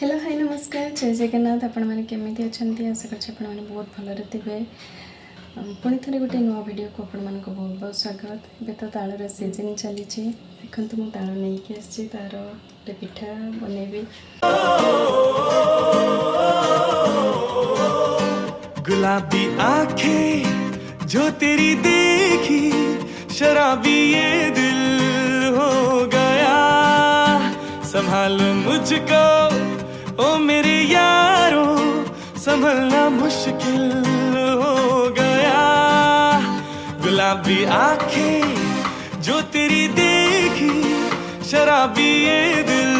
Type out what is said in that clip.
Hello hi नमस्कार जय जगन्नाथ। आपण मैंने केमी अच्छा आशा कर बहुत भलरे थे। पुणी थे गोटे नुआ वीडियो को आपण मानक बहुत बहुत स्वागत। ए तो तालर सीजन चली देखु मुझे ताल नहीं आसी तार गोटे पिठा बनैबी। गुलाबी आंखें जो तेरी देखी शराबी ये दिल हो गया। संभालो मुझको ओ मेरे यारों, संभलना मुश्किल हो गया। गुलाबी आंखें जो तेरी देखी शराबी ये दिल